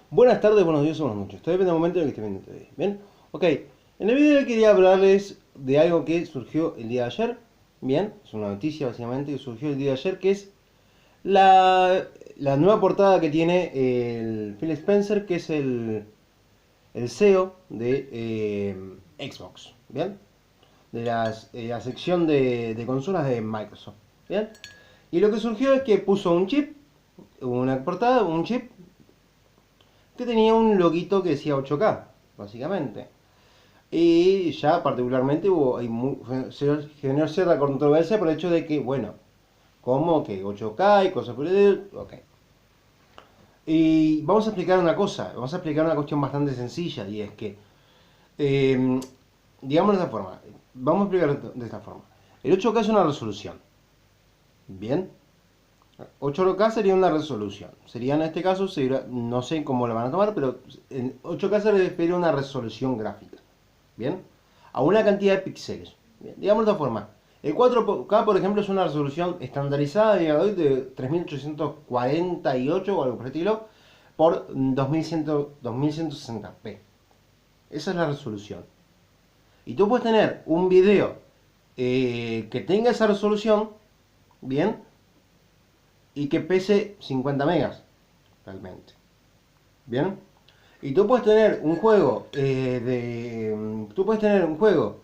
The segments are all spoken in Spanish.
Buenas tardes, buenos días o buenas noches. Todo depende del momento en el que esté viendo este video. Bien, ok. En el video de hoy quería hablarles de algo que surgió el día de ayer. Bien, es una noticia básicamente que surgió el día de ayer, que es la nueva portada que tiene el Phil Spencer, que es el CEO de Xbox. Bien, de la sección de consolas de Microsoft. Bien, y lo que surgió es que puso un chip, una portada, un chip que tenía un loguito que decía 8K, básicamente. Y ya particularmente se generó cierta controversia por el hecho de que, bueno, ¿cómo que 8K y cosas por el... Ok. Y vamos a explicar una cosa, vamos a explicar una cuestión bastante sencilla, y es que, eh, digamos de esta forma, vamos a explicar de esta forma. El 8K es una resolución, ¿bien? 8K sería una resolución. Sería en este caso, no sé cómo lo van a tomar, pero en 8K se refiere a una resolución gráfica. ¿Bien? A una cantidad de píxeles. Bien, digamos de esta forma. El 4K, por ejemplo, es una resolución estandarizada a día de hoy de 3848 o algo por el estilo por 2160p. Esa es la resolución. Y tú puedes tener un video que tenga esa resolución, bien, y que pese 50 megas, realmente. Bien. Y tú puedes tener un juego tú puedes tener un juego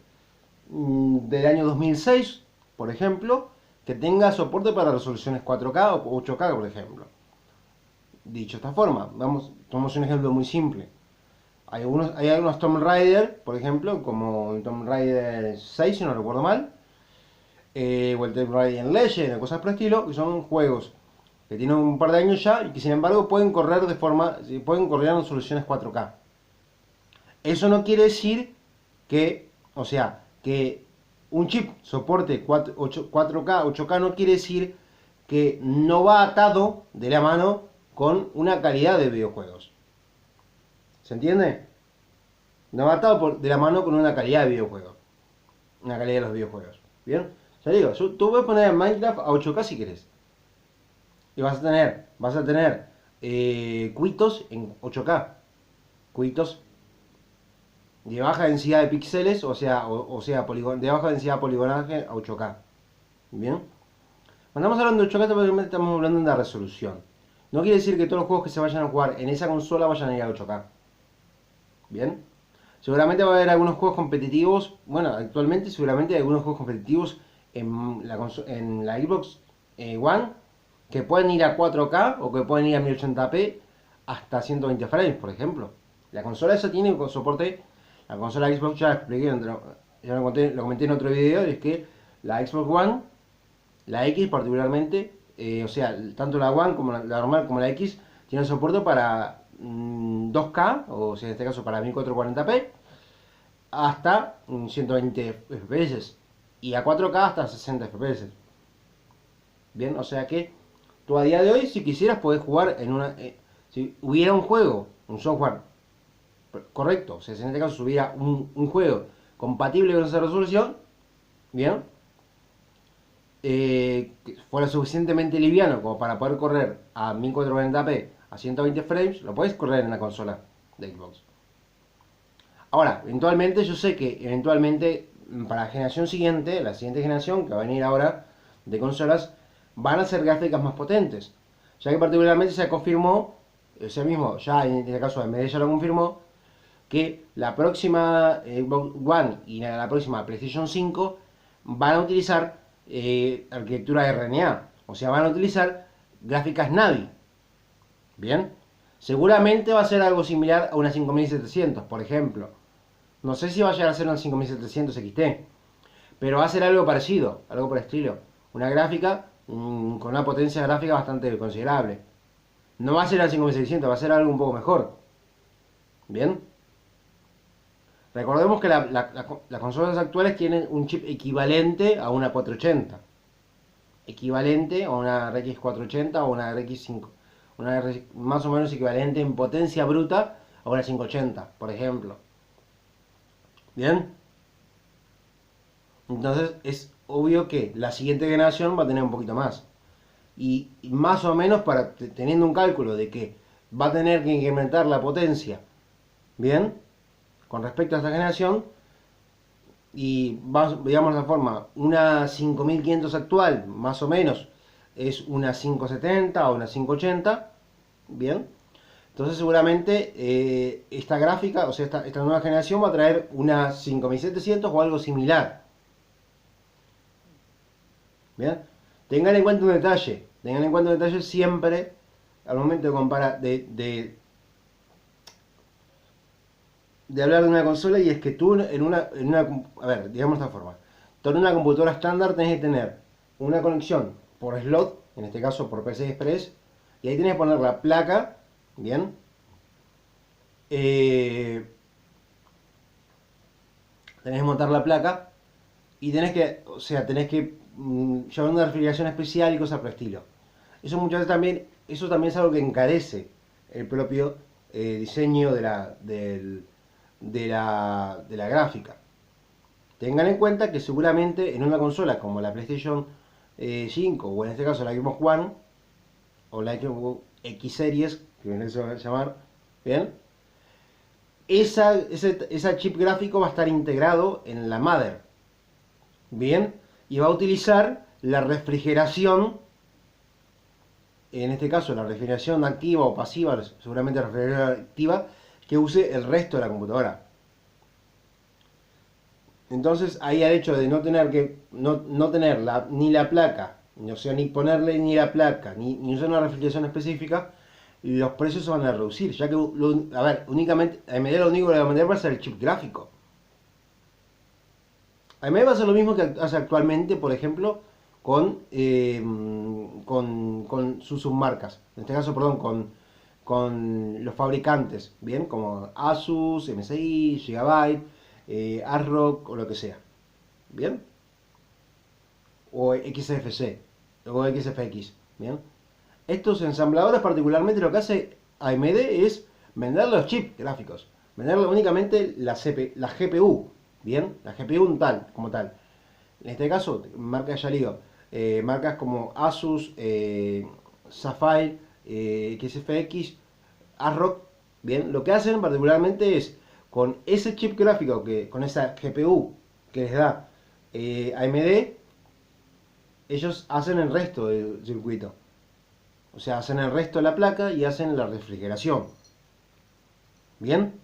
del año 2006, por ejemplo, que tenga soporte para resoluciones 4K o 8K, por ejemplo. Dicho de esta forma, tomamos un ejemplo muy simple. Hay algunos Tomb Raider, por ejemplo, como el Tomb Raider 6, si no recuerdo mal, o el Tomb Raider Legend, o cosas por el estilo, que son juegos que tienen un par de años ya y que sin embargo pueden correr en resoluciones 4K. Eso no quiere decir que, o sea, que un chip soporte 4K, 8K no quiere decir que no va atado de la mano con una calidad de videojuegos. ¿Se entiende? No va atado de la mano con una calidad de videojuegos. Una calidad de los videojuegos. ¿Bien? Ya digo, tú puedes poner Minecraft a 8K si querés. Y vas a tener cuitos en 8K. Cuitos de baja densidad de píxeles, o sea, de baja densidad poligonal a 8K. ¿Bien? Cuando estamos hablando de 8K, probablemente estamos hablando de una resolución. No quiere decir que todos los juegos que se vayan a jugar en esa consola vayan a ir a 8K. ¿Bien? Seguramente va a haber algunos juegos competitivos. Bueno, actualmente seguramente hay algunos juegos competitivos en la Xbox One que pueden ir a 4K o que pueden ir a 1080p hasta 120 frames, por ejemplo. La consola esa tiene soporte. La consola Xbox, ya expliqué, ya lo comenté en otro video, es que la Xbox One, la X particularmente, o sea, tanto la One como la normal como la X, tienen soporte para 2K, o sea, en este caso para 1440p, hasta 120 FPS. Y a 4K hasta 60 FPS. Bien, o sea que tú a día de hoy, si quisieras, podés jugar en una... si hubiera un juego, un software correcto, o sea, si en este caso si hubiera un juego compatible con esa resolución, bien, que fuera suficientemente liviano como para poder correr a 1440p a 120 frames, lo podés correr en la consola de Xbox. Ahora, eventualmente yo sé que eventualmente para la generación siguiente, la siguiente generación que va a venir ahora de consolas, van a ser gráficas más potentes. Ya que particularmente se confirmó, ese mismo, ya en el caso de AMD ya lo confirmó, que la próxima Xbox One y la próxima PlayStation 5 van a utilizar arquitectura RNA. O sea, van a utilizar gráficas Navi. Bien. Seguramente va a ser algo similar a una 5700, por ejemplo. No sé si va a llegar a ser una 5700 XT, pero va a ser algo parecido, algo por el estilo. Una gráfica con una potencia gráfica bastante considerable. No va a ser la 5600, va a ser algo un poco mejor. Bien. Recordemos que las consolas actuales tienen un chip equivalente a una 480. Equivalente a una RX 480 o una RX 5. Una RX más o menos equivalente en potencia bruta a una 580, por ejemplo. ¿Bien? Entonces es obvio que la siguiente generación va a tener un poquito más. Y más o menos teniendo un cálculo de que va a tener que incrementar la potencia, bien, con respecto a esta generación, y digamos de la forma, una 5500 actual, más o menos, es una 570 o una 580, bien. Entonces seguramente esta gráfica, o sea, esta nueva generación va a traer una 5700 o algo similar. Bien. Tengan en cuenta un detalle siempre al momento de comparar, de hablar de una consola, y es que tú a ver, digamos de esta forma, tú en una computadora estándar tenés que tener una conexión por slot, en este caso por PCI Express, y ahí tenés que poner la placa, bien, eh, tenés que montar la placa y tenés que, o sea, tenés que llevar una refrigeración especial y cosas por el estilo. Eso muchas veces también, eso también es algo que encarece el propio diseño de la gráfica. Tengan en cuenta que seguramente en una consola como la PlayStation 5 o en este caso la Xbox One o la Xbox X Series, que en eso va a llamar, bien, esa chip gráfico va a estar integrado en la mother, bien, y va a utilizar la refrigeración, en este caso la refrigeración activa o pasiva, seguramente la refrigeración activa, que use el resto de la computadora. Entonces ahí al hecho de no tener ni la placa, o sea, ni ponerle ni la placa, ni usar una refrigeración específica, los precios se van a reducir, ya que, a ver, únicamente, AMD lo único que va a vender va a ser el chip gráfico. AMD va a hacer lo mismo que hace actualmente, por ejemplo, con sus submarcas. En este caso, perdón, con los fabricantes, ¿bien? Como Asus, MSI, Gigabyte, ASRock o lo que sea. ¿Bien? O XFC, o XFX. ¿Bien? Estos ensambladores particularmente lo que hace AMD es vender los chips gráficos. Venderle únicamente la GPU. ¿Bien? La GPU tal, como tal. En este caso, marcas ya digo, marcas como Asus, Sapphire, XFX, ASRock, bien, lo que hacen particularmente es con ese chip gráfico, con esa GPU que les da AMD, ellos hacen el resto del circuito. O sea, hacen el resto de la placa y hacen la refrigeración. ¿Bien?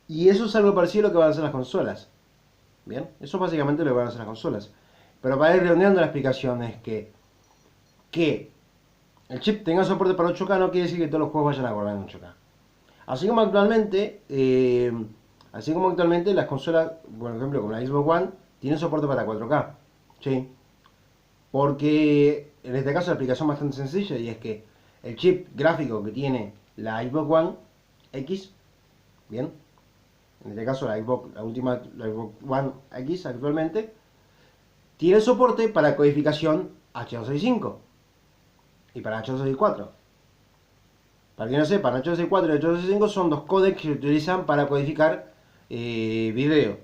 Y eso es algo parecido a lo que van a hacer las consolas. ¿Bien? Eso es básicamente lo que van a hacer las consolas. Pero para ir redondeando la explicación es que el chip tenga soporte para 8K no quiere decir que todos los juegos vayan a correr en 8K. Así como actualmente las consolas, por ejemplo, como la Xbox One, tienen soporte para 4K. ¿Sí? Porque en este caso la explicación es bastante sencilla, y es que el chip gráfico que tiene la Xbox One X, bien, en este caso la Xbox One X actualmente, tiene soporte para codificación H265 y para H264. Para que no sepan, H264 y H265 son dos códecs que se utilizan para codificar video.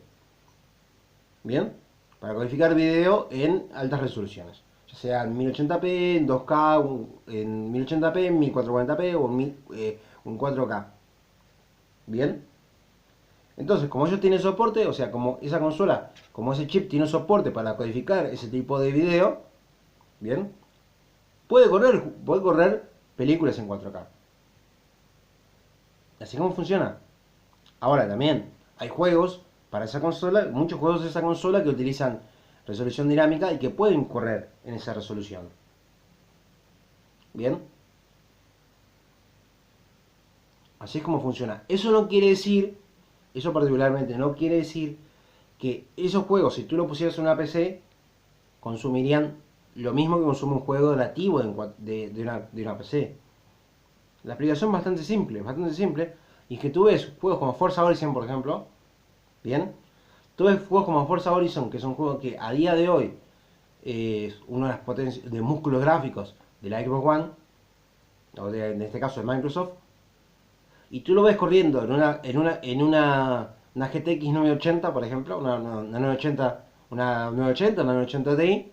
Bien, para codificar video en altas resoluciones, ya sea en 1080p, en 2K, en 1080p, en 1440p o en 4K. Bien, entonces como ellos tienen soporte, o sea, como esa consola, como ese chip tiene soporte para codificar ese tipo de video, bien, puede correr películas en 4K. Así como funciona. Ahora también hay juegos para esa consola, muchos juegos de esa consola que utilizan resolución dinámica y que pueden correr en esa resolución. Bien. Así es como funciona. Eso no quiere decir, eso particularmente no quiere decir que esos juegos, si tú lo pusieras en una PC, consumirían lo mismo que consume un juego nativo de una PC. La explicación es bastante simple, y es que tú ves juegos como Forza Horizon, por ejemplo, bien, tú ves juegos como Forza Horizon, que son juegos que a día de hoy es una de las potencias de músculos gráficos de la Xbox One, o en este caso de Microsoft, y tú lo ves corriendo una GTX 980, por ejemplo, una 980, una 980, una 980 Ti,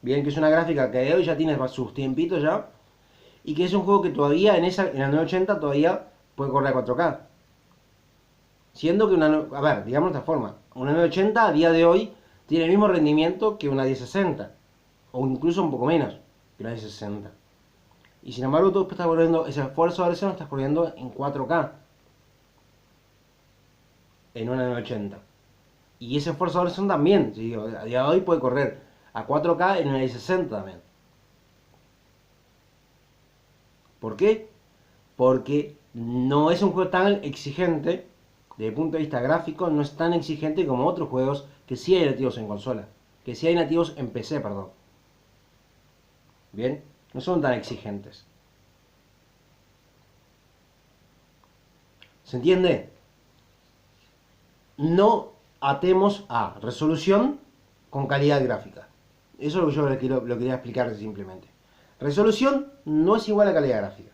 bien, que es una gráfica que de hoy ya tiene sus tiempitos ya, y que es un juego que todavía en la 980 todavía puede correr a 4K. Siendo que a ver, digamos de esta forma, una 980 a día de hoy tiene el mismo rendimiento que una 1060, o incluso un poco menos que una 1060. Y sin embargo tú estás corriendo, ese esfuerzo de versión lo estás corriendo en 4K, en una 980. Y ese esfuerzo de versión también, ¿sí? A día de hoy puede correr a 4K en una 1060 también. ¿Por qué? Porque no es un juego tan exigente, desde el punto de vista gráfico, no es tan exigente como otros juegos que sí hay nativos en consola, que sí hay nativos en PC, perdón. Bien, no son tan exigentes. ¿Se entiende? No atemos a resolución con calidad gráfica. Eso es lo que yo lo quería explicar simplemente. Resolución no es igual a calidad gráfica.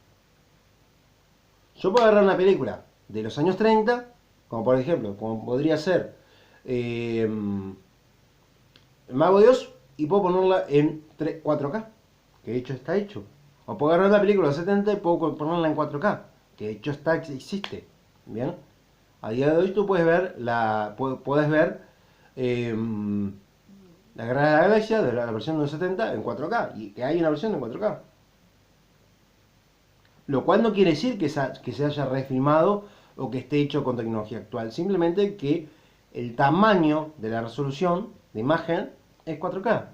Yo puedo agarrar una película de los años 30, como por ejemplo, como podría ser El Mago de Dios, y puedo ponerla en 4K, que de hecho está hecho. O puedo agarrar una película de los 70 y puedo ponerla en 4K, que de hecho existe. Bien. A día de hoy tú puedes ver puedes ver eh, la Guerra de la Galaxia de la versión de los 70 en 4K, y que hay una versión en 4K. Lo cual no quiere decir que se haya refilmado o que esté hecho con tecnología actual. Simplemente que el tamaño de la resolución de imagen es 4K.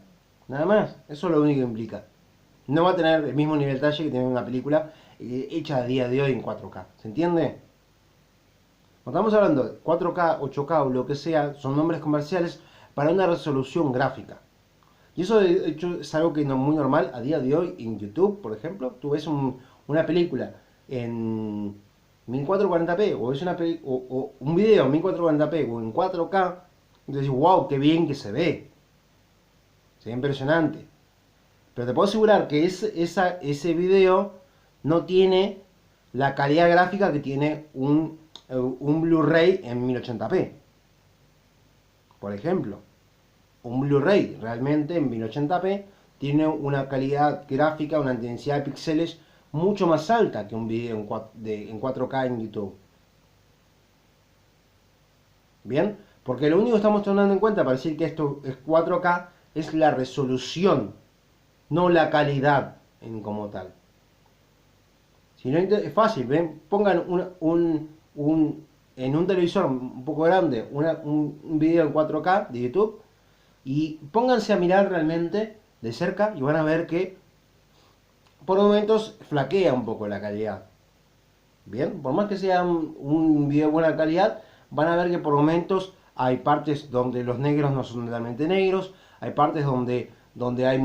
Nada más. Eso es lo único que implica. No va a tener el mismo nivel de detalle que tiene una película hecha a día de hoy en 4K. ¿Se entiende? Cuando estamos hablando de 4K, 8K o lo que sea, son nombres comerciales para una resolución gráfica. Y eso de hecho es algo que no es muy normal a día de hoy en YouTube, por ejemplo. Tú ves una película en 1440p o, o un video en 1440p o en 4K, y te dices, wow, qué bien que se ve. Se ve impresionante. Pero te puedo asegurar que ese video no tiene la calidad gráfica que tiene un Blu-ray en 1080p. Por ejemplo. Un Blu-ray realmente en 1080p tiene una calidad gráfica, una densidad de píxeles mucho más alta que un video en 4K en YouTube. Bien, porque lo único que estamos tomando en cuenta para decir que esto es 4K es la resolución, no la calidad como tal. Si no es fácil, ¿ven? Pongan en un televisor un poco grande un video en 4K de YouTube y pónganse a mirar realmente de cerca y van a ver que por momentos flaquea un poco la calidad. Bien, por más que sea un video de buena calidad, van a ver que por momentos hay partes donde los negros no son totalmente negros, hay partes donde hay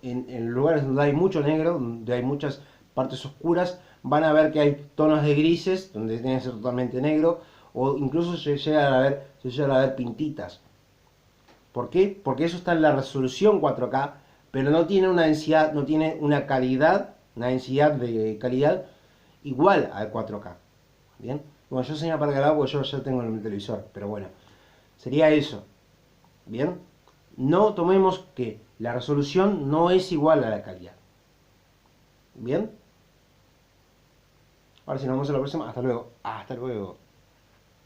en lugares donde hay mucho negro, donde hay muchas partes oscuras, van a ver que hay tonos de grises, donde tiene que ser totalmente negro, o incluso se llegan a ver pintitas. ¿Por qué? Porque eso está en la resolución 4K, pero no tiene una densidad, no tiene una calidad, una densidad de calidad igual al 4K. ¿Bien? Bueno, yo señalo para acá porque yo ya tengo en el televisor, pero bueno, sería eso. ¿Bien? No tomemos que la resolución no es igual a la calidad. ¿Bien? Ahora si nos vemos en la próxima, hasta luego. Hasta luego.